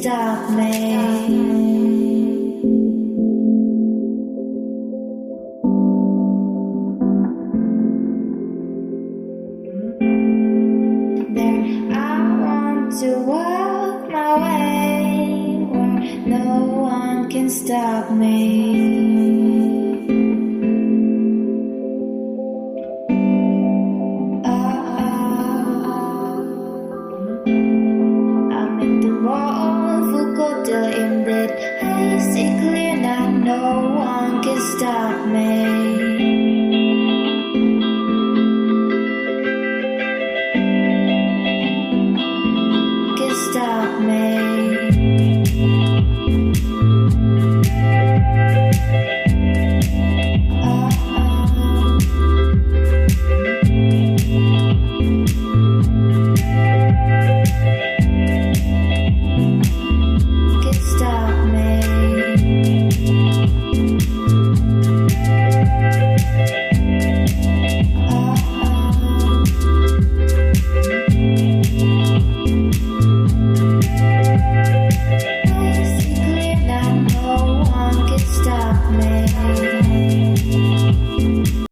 stop me. To walk my way where no one can stop me. I'm in the world for good till in that hazy clear night. No one can stop me.